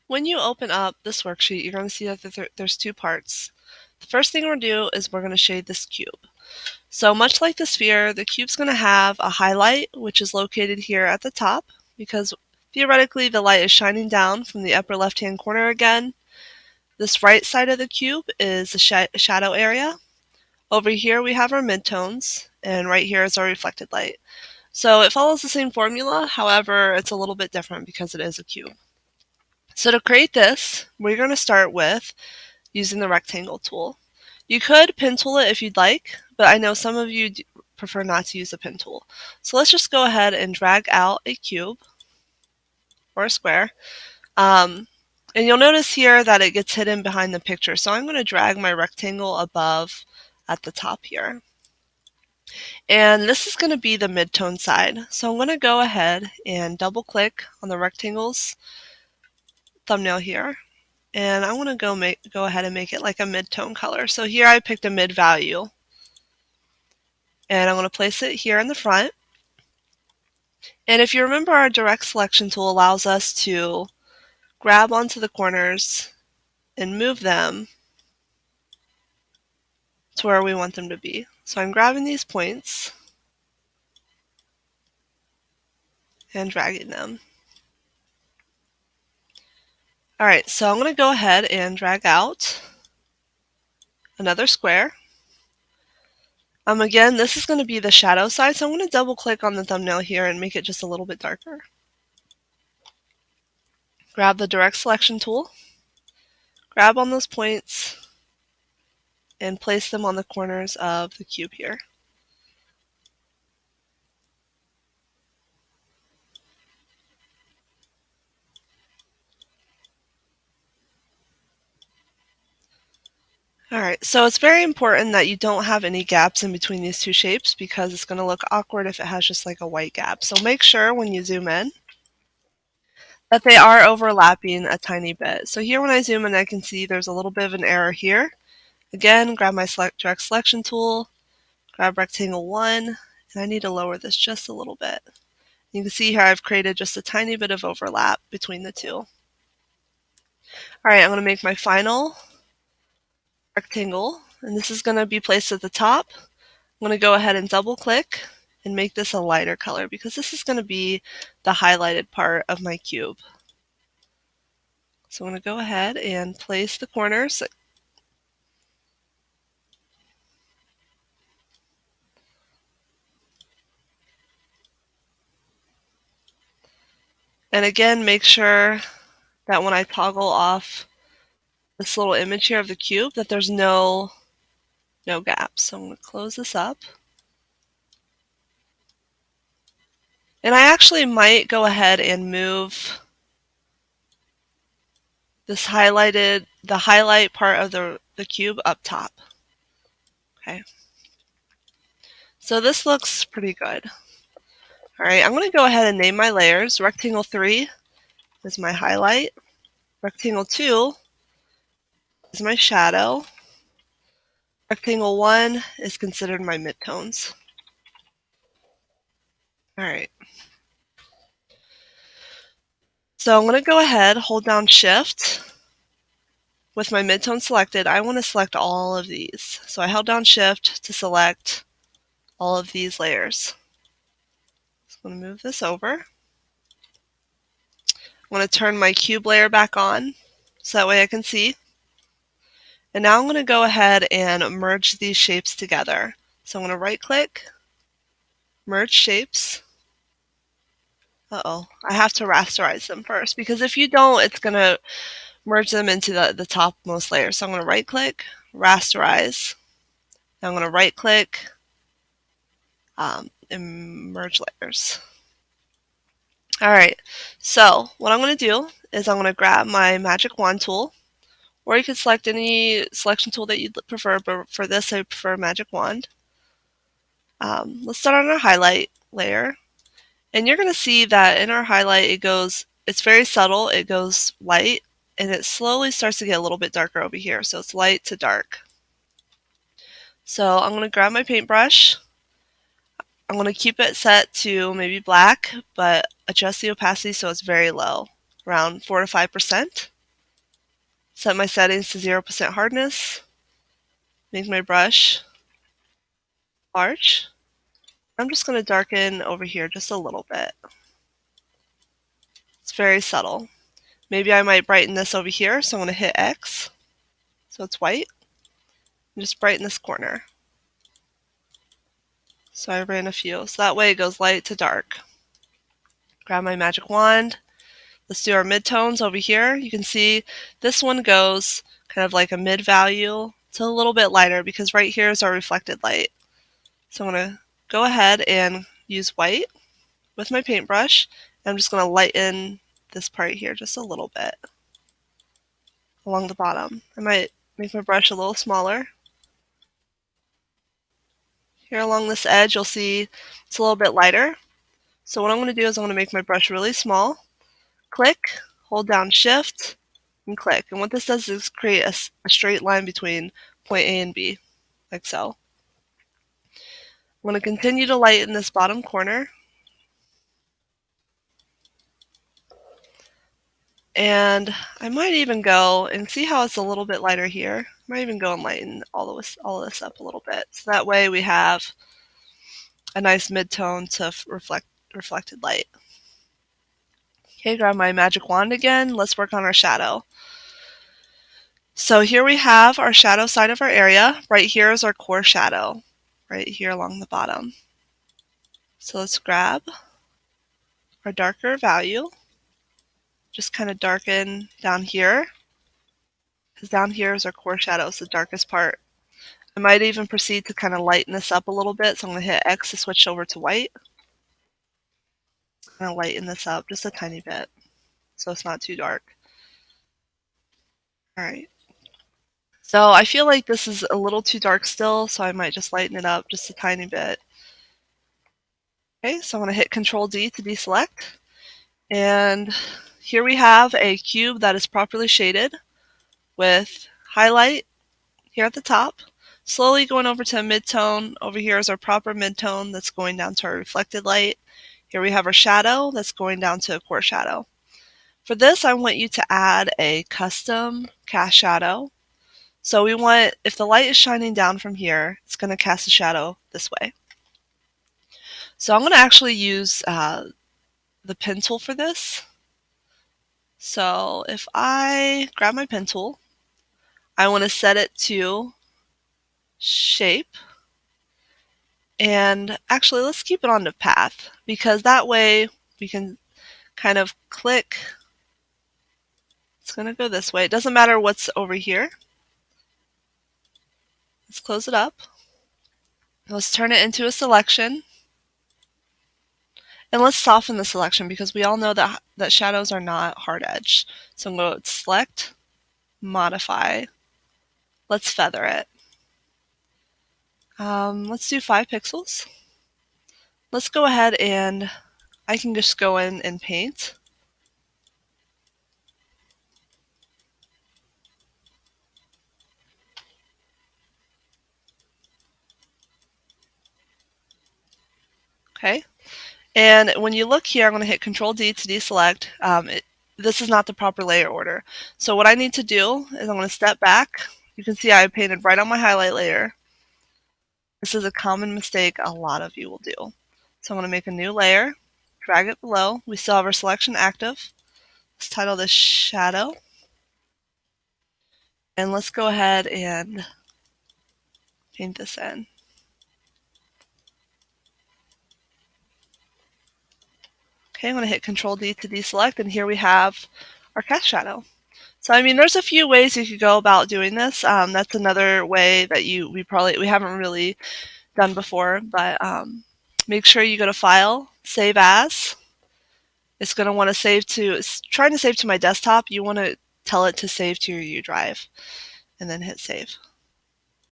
When you open up this worksheet, you're going to see that there's two parts. The first thing we're going to do is we're going to shade this cube. So much like the sphere, the cube's going to have a highlight, which is located here at the top, because theoretically the light is shining down from the upper left-hand corner again. This right side of the cube is the shadow area. Over here we have our midtones, and right here is our reflected light. So it follows the same formula, however, it's a little bit different because it is a cube. So to create this, we're going to start with using the rectangle tool. You could pen tool it if you'd like, but I know some of you prefer not to use the pen tool. So let's just go ahead and drag out a cube or a square. And you'll notice here that it gets hidden behind the picture. So I'm going to drag my rectangle above at the top here. And this is going to be the midtone side. So I'm going to go ahead and double click on the rectangles thumbnail here. And I want to go ahead and make it like a mid-tone color. So here I picked a mid value. And I'm going to place it here in the front. And if you remember, our direct selection tool allows us to grab onto the corners and move them to where we want them to be. So I'm grabbing these points and dragging them. Alright, so I'm going to go ahead and drag out another square. Again, this is going to be the shadow side, so I'm going to double click on the thumbnail here and make it just a little bit darker. Grab the direct selection tool, grab on those points, and place them on the corners of the cube here. Alright, so it's very important that you don't have any gaps in between these two shapes because it's going to look awkward if it has just like a white gap. So make sure when you zoom in that they are overlapping a tiny bit. So here when I zoom in, I can see there's a little bit of an error here. Again, grab my direct selection tool, grab rectangle 1, and I need to lower this just a little bit. You can see here I've created just a tiny bit of overlap between the two. Alright, I'm going to make my final rectangle, and this is going to be placed at the top. I'm going to go ahead and double click and make this a lighter color because this is going to be the highlighted part of my cube. So I'm going to go ahead and place the corners. And again, make sure that when I toggle off this little image here of the cube that there's no gaps. So I'm going to close this up. And I actually might go ahead and move this the highlight part of the cube up top. Okay. So this looks pretty good. Alright, I'm going to go ahead and name my layers. Rectangle 3 is my highlight. Rectangle 2 is my shadow. Rectangle 1 is considered my midtones. Alright. So I'm going to go ahead, hold down Shift. With my midtone selected, I want to select all of these. So I held down Shift to select all of these layers. So I'm going to move this over. I'm going to turn my cube layer back on so that way I can see. And now I'm going to go ahead and merge these shapes together. So I'm going to right click, merge shapes. Uh-oh, I have to rasterize them first because if you don't, it's going to merge them into the topmost layer. So I'm going to right click, rasterize. Now I'm going to right click and merge layers. Alright, so what I'm going to do is I'm going to grab my magic wand tool, or you can select any selection tool that you'd prefer, but for this I prefer magic wand. Let's start on our highlight layer, and you're going to see that in our highlight it's very subtle, it goes light, and it slowly starts to get a little bit darker over here, so it's light to dark. So I'm going to grab my paintbrush. I'm going to keep it set to maybe black, but adjust the opacity so it's very low, around 4 to 5%. Set my settings to 0% hardness. Make my brush large. I'm just going to darken over here just a little bit. It's very subtle. Maybe I might brighten this over here, so I'm going to hit X so it's white. And just brighten this corner. So I ran a few. So that way it goes light to dark. Grab my magic wand. Let's do our midtones over here. You can see this one goes kind of like a mid value. It's a little bit lighter because right here is our reflected light. So I'm going to go ahead and use white with my paintbrush. And I'm just going to lighten this part here just a little bit along the bottom. I might make my brush a little smaller. Here along this edge, you'll see it's a little bit lighter. So what I'm going to do is I'm going to make my brush really small. Click, hold down Shift, and click. And what this does is create a straight line between point A and B, like so. I'm going to continue to lighten this bottom corner. And I might even go and see how it's a little bit lighter here. I might even go and lighten all of this up a little bit. So that way we have a nice mid-tone to reflected light. Okay, grab my magic wand again. Let's work on our shadow. So here we have our shadow side of our area. Right here is our core shadow, right here along the bottom. So let's grab our darker value. Just kind of darken down here, because down here is our core shadow, it's the darkest part. I might even proceed to kind of lighten this up a little bit, so I'm going to hit X to switch over to white. I'm going to lighten this up just a tiny bit, so it's not too dark. Alright. So I feel like this is a little too dark still, so I might just lighten it up just a tiny bit. Okay, so I'm going to hit Control D to deselect. And here we have a cube that is properly shaded with highlight here at the top. Slowly going over to a midtone. Over here is our proper midtone that's going down to our reflected light. Here we have our shadow that's going down to a core shadow. For this, I want you to add a custom cast shadow. So we want, if the light is shining down from here, it's going to cast a shadow this way. So I'm going to actually use the pen tool for this. So if I grab my pen tool, I want to set it to shape. And actually, let's keep it on to path, because that way we can kind of click. It's going to go this way. It doesn't matter what's over here. Let's close it up. Let's turn it into a selection. And let's soften the selection, because we all know that shadows are not hard edged. So I'm going to select, modify. Let's feather it. Let's do 5 pixels. Let's go ahead and I can just go in and paint. Okay. And when you look here, I'm going to hit Control D to deselect. This is not the proper layer order. So what I need to do is I'm going to step back. You can see I painted right on my highlight layer. This is a common mistake a lot of you will do. So I'm going to make a new layer, drag it below. We still have our selection active. Let's title this Shadow. And let's go ahead and paint this in. Okay, I'm going to hit Control D to deselect, and here we have our cast shadow. So I mean, there's a few ways you could go about doing this. That's another way that we haven't really done before, but make sure you go to File, Save As. It's going to want to save to, it's trying to save to my desktop. You want to tell it to save to your U drive, and then hit Save.